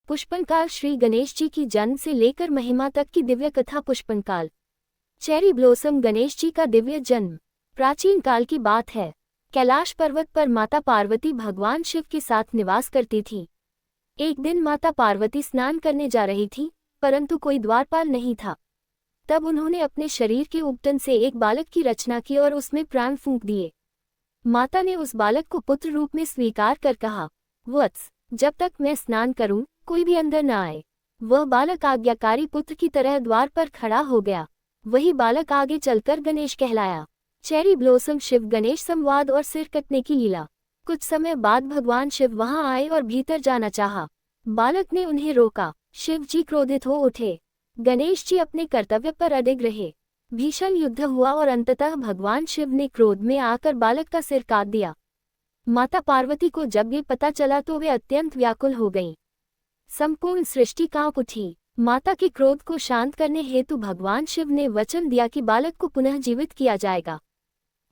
पुष्पनकाल श्री गणेश जी की जन्म से लेकर महिमा तक की दिव्य कथा। पुष्पनकाल चेरी ब्लॉसम गणेश जी का दिव्य जन्म प्राचीन काल की बात है। कैलाश पर्वत पर माता पार्वती भगवान शिव के साथ निवास करती थी। एक दिन माता पार्वती स्नान करने जा रही थी, परंतु कोई द्वारपाल नहीं था। तब उन्होंने अपने शरीर के उपटन से एक बालक की रचना की और उसमें प्राण फूंक दिए। माता ने उस बालक को पुत्र रूप में स्वीकार कर कहा, वत्स, जब तक मैं स्नान करूं, कोई भी अंदर न आए। वह बालक आज्ञाकारी पुत्र की तरह द्वार पर खड़ा हो गया। वही बालक आगे चलकर गणेश कहलाया। चेरी ब्लॉसम शिव गणेश संवाद और सिर कटने की लीला। कुछ समय बाद भगवान शिव वहां आए और भीतर जाना चाहा। बालक ने उन्हें रोका। शिव जी क्रोधित हो उठे। गणेश जी अपने कर्तव्य पर अडिग रहे। भीषण युद्ध हुआ और अंततः भगवान शिव ने क्रोध में आकर बालक का सिर काट दिया। माता पार्वती को जब ये पता चला तो वे अत्यंत व्याकुल हो गईं। संपूर्ण सृष्टि कांप उठी। माता के क्रोध को शांत करने हेतु भगवान शिव ने वचन दिया कि बालक को पुनः जीवित किया जाएगा।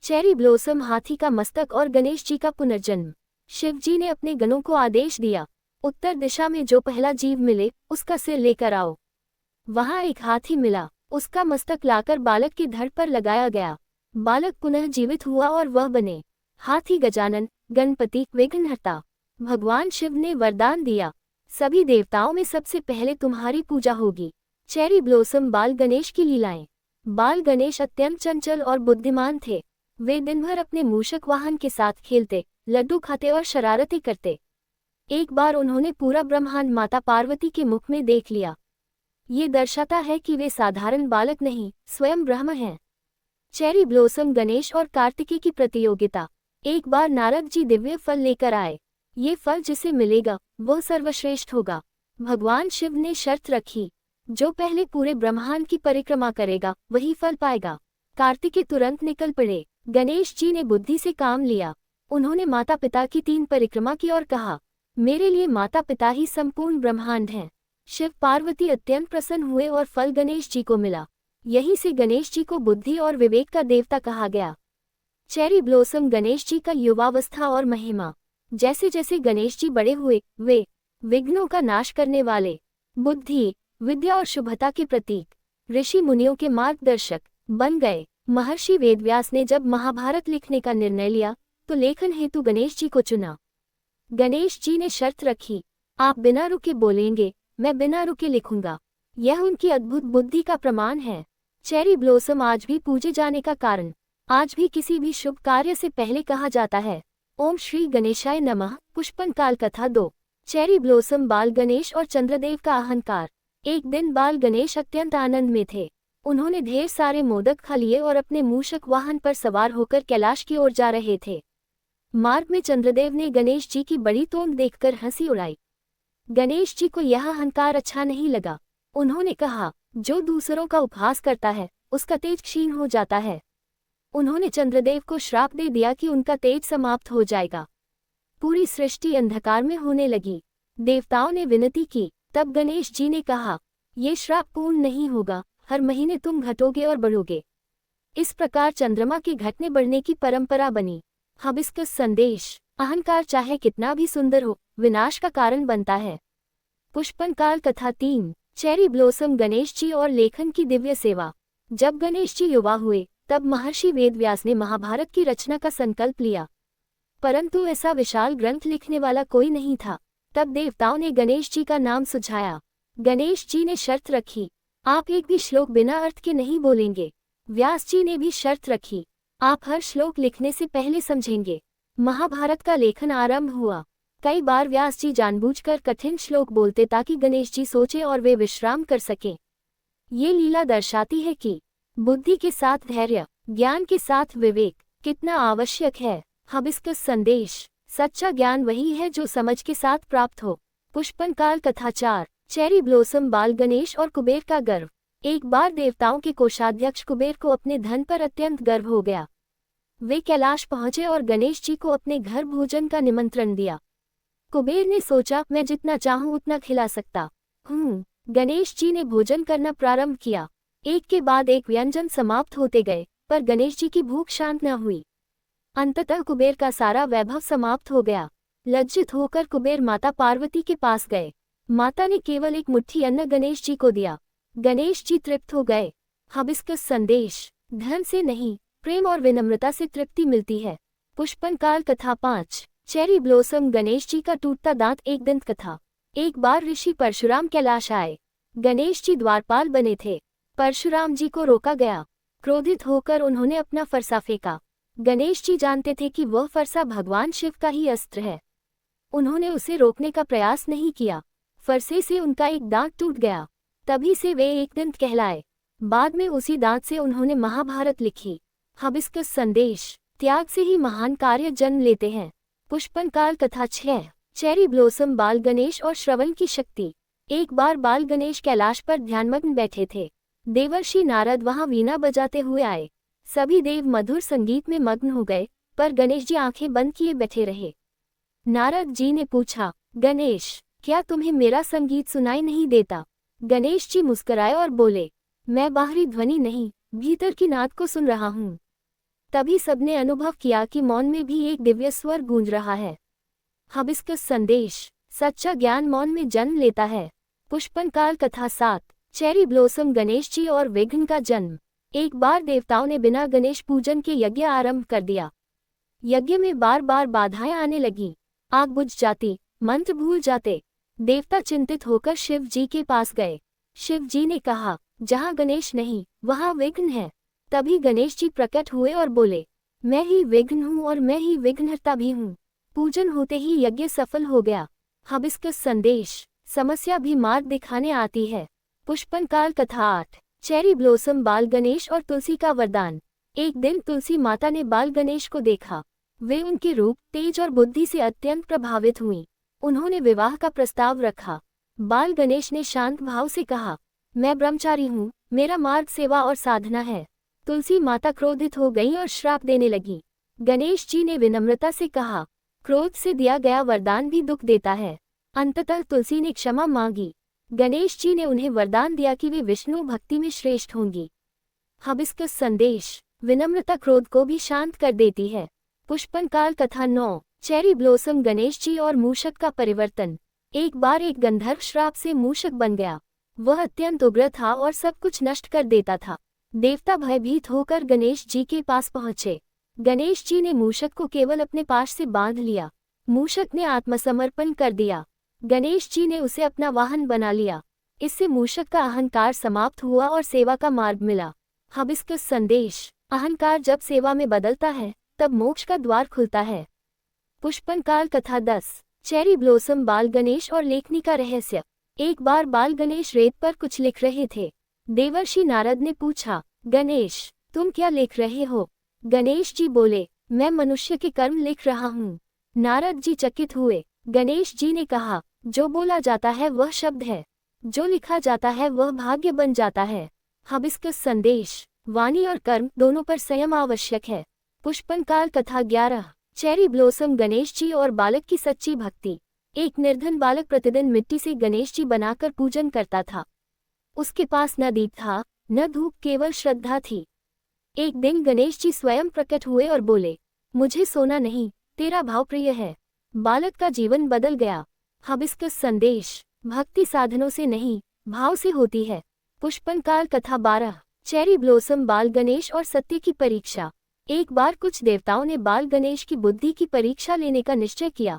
चेरी ब्लॉसम हाथी का मस्तक और गणेश जी का पुनर्जन्म। शिव जी ने अपने गणों को आदेश दिया, उत्तर दिशा में जो पहला जीव मिले उसका सिर लेकर आओ। वहां एक हाथी मिला। उसका मस्तक लाकर बालक के धड़ पर लगाया गया। बालक पुनः जीवित हुआ और वह बने हाथी गजानन, गणपति, विघ्नहर्ता। भगवान शिव ने वरदान दिया, सभी देवताओं में सबसे पहले तुम्हारी पूजा होगी। चेरी ब्लॉसम बाल गणेश की लीलाएं। बाल गणेश अत्यंत चंचल और बुद्धिमान थे। वे दिन भर अपने मूषक वाहन के साथ खेलते, लड्डू खाते और शरारतें करते। एक बार उन्होंने पूरा ब्रह्मांड माता पार्वती के मुख में देख लिया। ये दर्शाता है कि वे साधारण बालक नहीं, स्वयं ब्रह्म हैं। चेरी ब्लॉसम गणेश और कार्तिकेय की प्रतियोगिता। एक बार नारद जी दिव्य फल लेकर आए। ये फल जिसे मिलेगा वह सर्वश्रेष्ठ होगा। भगवान शिव ने शर्त रखी, जो पहले पूरे ब्रह्मांड की परिक्रमा करेगा वही फल पाएगा। कार्तिकेय तुरंत निकल पड़े। गणेश जी ने बुद्धि से काम लिया। उन्होंने माता पिता की 3 परिक्रमा की और कहा, मेरे लिए माता पिता ही संपूर्ण ब्रह्मांड हैं। शिव पार्वती अत्यंत प्रसन्न हुए और फल गणेश जी को मिला। यहीं से गणेश जी को बुद्धि और विवेक का देवता कहा गया। चेरी ब्लॉसम गणेश जी का युवावस्था और महिमा। जैसे जैसे गणेश जी बड़े हुए, वे विघ्नों का नाश करने वाले, बुद्धि, विद्या और शुभता के प्रतीक, ऋषि मुनियों के मार्गदर्शक बन गए। महर्षि वेदव्यास ने जब महाभारत लिखने का निर्णय लिया तो लेखन हेतु गणेश जी को चुना। गणेश जी ने शर्त रखी, आप बिना रुके बोलेंगे, मैं बिना रुके लिखूंगा। यह उनकी अद्भुत बुद्धि का प्रमाण है। चेरी ब्लॉसम आज भी पूजे जाने का कारण। आज भी किसी भी शुभ कार्य से पहले कहा जाता है, ओम श्री गणेशाय नमः। पुष्पनकाल कथा 2। चेरी ब्लॉसम बाल गणेश और चंद्रदेव का अहंकार। एक दिन बाल गणेश अत्यंत आनंद में थे। उन्होंने ढेर सारे मोदक खा लिए और अपने मूषक वाहन पर सवार होकर कैलाश की ओर जा रहे थे। मार्ग में चंद्रदेव ने गणेश जी की बड़ी तोंद देखकर हंसी उड़ाई। गणेश जी को यह अहंकार अच्छा नहीं लगा। उन्होंने कहा, जो दूसरों का उपहास करता है उसका तेज क्षीण हो जाता है। उन्होंने चंद्रदेव को श्राप दे दिया कि उनका तेज समाप्त हो जाएगा। पूरी सृष्टि अंधकार में होने लगी। देवताओं ने विनती की, तब गणेश जी ने कहा, ये श्राप पूर्ण नहीं होगा, हर महीने तुम घटोगे और बढ़ोगे। इस प्रकार चंद्रमा के घटने बढ़ने की परंपरा बनी। हिबिस्कस संदेश। अहंकार चाहे कितना भी सुंदर हो, विनाश का कारण बनता है। पुष्पनकाल कथा 3। चेरी ब्लॉसम गणेश जी और लेखन की दिव्य सेवा। जब गणेश जी युवा हुए तब महर्षि वेदव्यास ने महाभारत की रचना का संकल्प लिया, परंतु ऐसा विशाल ग्रंथ लिखने वाला कोई नहीं था। तब देवताओं ने गणेश जी का नाम सुझाया। गणेश जी ने शर्त रखी, आप एक भी श्लोक बिना अर्थ के नहीं बोलेंगे। व्यास जी ने भी शर्त रखी, आप हर श्लोक लिखने से पहले समझेंगे। महाभारत का लेखन आरंभ हुआ। कई बार व्यास जी जानबूझकर कठिन श्लोक बोलते ताकि गणेश जी सोचें और वे विश्राम कर सकें। ये लीला दर्शाती है कि बुद्धि के साथ धैर्य, ज्ञान के साथ विवेक कितना आवश्यक है। हिबिस्कस संदेश। सच्चा ज्ञान वही है जो समझ के साथ प्राप्त हो। पुष्पनकाल कथा 4। चेरी ब्लॉसम बाल गणेश और कुबेर का गर्व। एक बार देवताओं के कोषाध्यक्ष कुबेर को अपने धन पर अत्यंत गर्व हो गया। वे कैलाश पहुंचे और गणेश जी को अपने घर भोजन का निमंत्रण दिया। कुबेर ने सोचा, मैं जितना चाहूं उतना खिला सकता हूँ। गणेश जी ने भोजन करना प्रारंभ किया। एक के बाद एक व्यंजन समाप्त होते गए, पर गणेश जी की भूख शांत न हुई। अंततः कुबेर का सारा वैभव समाप्त हो गया। लज्जित होकर कुबेर माता पार्वती के पास गए। माता ने केवल एक मुट्ठी अन्न गणेश जी को दिया। गणेश जी तृप्त हो गए। हबिस्कस संदेश। धन से नहीं, प्रेम और विनम्रता से तृप्ति मिलती है। पुष्पनकाल कथा 5। चेरी ब्लॉसम गणेश जी का टूटता दांत। एक दंत कथा। एक बार ऋषि परशुराम कैलाश आए। गणेश जी द्वारपाल बने थे। परशुराम जी को रोका गया। क्रोधित होकर उन्होंने अपना फरसा फेंका। गणेश जी जानते थे कि वह फरसा भगवान शिव का ही अस्त्र है। उन्होंने उसे रोकने का प्रयास नहीं किया। फरसे से उनका एक दांत टूट गया। तभी से वे एकदंत कहलाए। बाद में उसी दांत से उन्होंने महाभारत लिखी। हबिस्कस संदेश। त्याग से ही महान कार्य जन्म लेते हैं। पुष्पनकाल कथा 6। चेरी ब्लॉसम बाल गणेश और श्रवण की शक्ति। एक बार बाल गणेश कैलाश पर ध्यानमग्न बैठे थे। देवर्षि नारद वहां वीणा बजाते हुए आए। सभी देव मधुर संगीत में मग्न हो गए, पर गणेश जी आंखें बंद किए बैठे रहे। नारद जी ने पूछा, गणेश, क्या तुम्हें मेरा संगीत सुनाई नहीं देता? गणेश जी मुस्कुराए और बोले, मैं बाहरी ध्वनि नहीं, भीतर की नाद को सुन रहा हूँ। तभी सबने अनुभव किया कि मौन में भी एक दिव्य स्वर गूंज रहा है। हबिस्कस संदेश। सच्चा ज्ञान मौन में जन्म लेता है। पुष्पनकाल कथा 7। चेरी ब्लॉसम गणेश जी और विघ्न का जन्म। एक बार देवताओं ने बिना गणेश पूजन के यज्ञ आरंभ कर दिया। यज्ञ में बार बार बाधाएं आने लगी। आग बुझ जाती, मंत्र भूल जाते। देवता चिंतित होकर शिव जी के पास गए। शिव जी ने कहा, जहाँ गणेश नहीं, वहाँ विघ्न है। तभी गणेश जी प्रकट हुए और बोले, मैं ही विघ्न हूँ और मैं ही विघ्नहर्ता भी हूँ। पूजन होते ही यज्ञ सफल हो गया। हबिस्कस संदेश। समस्या भी मार्ग दिखाने आती है। पुष्पनकाल कथा 8। चेरी ब्लॉसम बाल गणेश और तुलसी का वरदान। एक दिन तुलसी माता ने बाल गणेश को देखा। वे उनके रूप, तेज और बुद्धि से अत्यंत प्रभावित हुईं। उन्होंने विवाह का प्रस्ताव रखा। बाल गणेश ने शांत भाव से कहा, मैं ब्रह्मचारी हूँ, मेरा मार्ग सेवा और साधना है। तुलसी माता क्रोधित हो गईं और श्राप देने लगी। गणेश जी ने विनम्रता से कहा, क्रोध से दिया गया वरदान भी दुख देता है। अंततः तुलसी ने क्षमा मांगी। गणेश जी ने उन्हें वरदान दिया कि वे विष्णु भक्ति में श्रेष्ठ होंगी। हबिस्कस संदेश। विनम्रता क्रोध को भी शांत कर देती है। पुष्पनकाल कथा 9। चेरी ब्लॉसम गणेश जी और मूषक का परिवर्तन। एक बार एक गंधर्व श्राप से मूषक बन गया। वह अत्यंत उग्र था और सब कुछ नष्ट कर देता था। देवता भयभीत होकर गणेश जी के पास पहुंचे। गणेश जी ने मूषक को केवल अपने पास से बांध लिया। मूषक ने आत्मसमर्पण कर दिया। गणेश जी ने उसे अपना वाहन बना लिया। इससे मूषक का अहंकार समाप्त हुआ और सेवा का मार्ग मिला। हबिस्कस संदेश। अहंकार जब सेवा में बदलता है, तब मोक्ष का द्वार खुलता है। पुष्पनकाल कथा 10। चेरी ब्लॉसम बाल गणेश और लेखनी का रहस्य। एक बार बाल गणेश रेत पर कुछ लिख रहे थे। देवर्षि नारद ने पूछा, गणेश, तुम क्या लिख रहे हो? गणेश जी बोले, मैं मनुष्य के कर्म लिख रहा हूँ। नारद जी चकित हुए। गणेश जी ने कहा, जो बोला जाता है वह शब्द है, जो लिखा जाता है वह भाग्य बन जाता है। हबिस्कस संदेश। वाणी और कर्म दोनों पर संयम आवश्यक है। पुष्पनकाल कथा 11। चेरी ब्लॉसम गणेश जी और बालक की सच्ची भक्ति। एक निर्धन बालक प्रतिदिन मिट्टी से गणेश जी बनाकर पूजन करता था। उसके पास न दीप था, न धूप, केवल श्रद्धा थी। एक दिन गणेश जी स्वयं प्रकट हुए और बोले, मुझे सोना नहीं, तेरा भाव प्रिय है। बालक का जीवन बदल गया। हबिस्कस संदेश। भक्ति साधनों से नहीं, भाव से होती है। पुष्पनकाल कथा 12। चेरी ब्लॉसम बाल गणेश और सत्य की परीक्षा। एक बार कुछ देवताओं ने बाल गणेश की बुद्धि की परीक्षा लेने का निश्चय किया।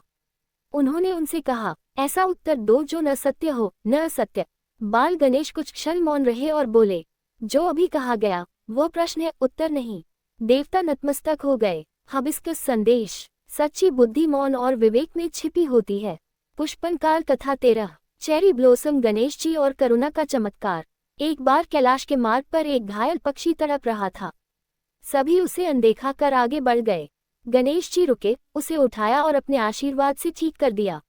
उन्होंने उनसे कहा, ऐसा उत्तर दो जो न सत्य हो न असत्य। बाल गणेश कुछ क्षण मौन रहे और बोले, जो अभी कहा गया वह प्रश्न है, उत्तर नहीं। देवता नतमस्तक हो गए। हबिस्कस संदेश। सच्ची बुद्धि मौन और विवेक में छिपी होती है। पुष्पनकाल कथा 13। चेरी ब्लॉसम गणेश जी और करुणा का चमत्कार। एक बार कैलाश के मार्ग पर एक घायल पक्षी तड़प रहा था। सभी उसे अनदेखा कर आगे बढ़ गए। गणेश जी रुके, उसे उठाया और अपने आशीर्वाद से ठीक कर दिया।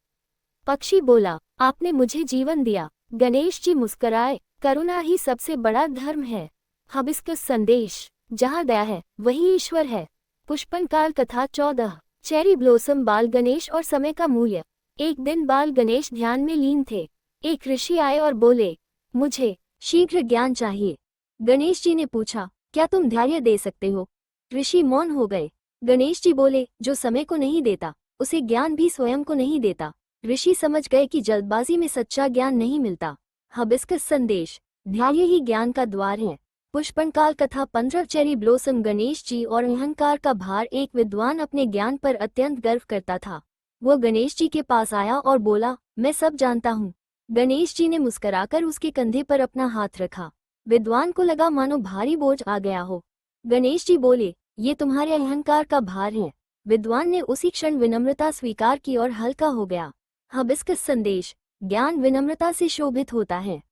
पक्षी बोला, आपने मुझे जीवन दिया। गणेश जी मुस्कुराए, करुणा ही सबसे बड़ा धर्म है। हबिस्कस संदेश। जहाँ दया है वही ईश्वर है। पुष्पनकाल कथा 14। चेरी ब्लॉसम बाल गणेश और समय का मूल्य। एक दिन बाल गणेश ध्यान में लीन थे। एक ऋषि आए और बोले, मुझे शीघ्र ज्ञान चाहिए। गणेश जी ने पूछा, क्या तुम धैर्य दे सकते हो? ऋषि मौन हो गए। गणेश जी बोले, जो समय को नहीं देता, उसे ज्ञान भी स्वयं को नहीं देता। ऋषि समझ गए कि जल्दबाजी में सच्चा ज्ञान नहीं मिलता। हबिस्कस संदेश, ध्यान ही ज्ञान का द्वार है। पुष्पनकाल कथा 15 चेरी ब्लॉसम। गणेश जी और अहंकार का भार। एक विद्वान अपने ज्ञान पर अत्यंत गर्व करता था। वो गणेश जी के पास आया और बोला, मैं सब जानता हूँ। गणेश जी ने मुस्कुराकर उसके कंधे पर अपना हाथ रखा। विद्वान को लगा मानो भारी बोझ आ गया हो। गणेश जी बोले, ये तुम्हारे अहंकार का भार है। विद्वान ने उसी क्षण विनम्रता स्वीकार की और हल्का हो गया। हबिस्कस संदेश, ज्ञान विनम्रता से शोभित होता है।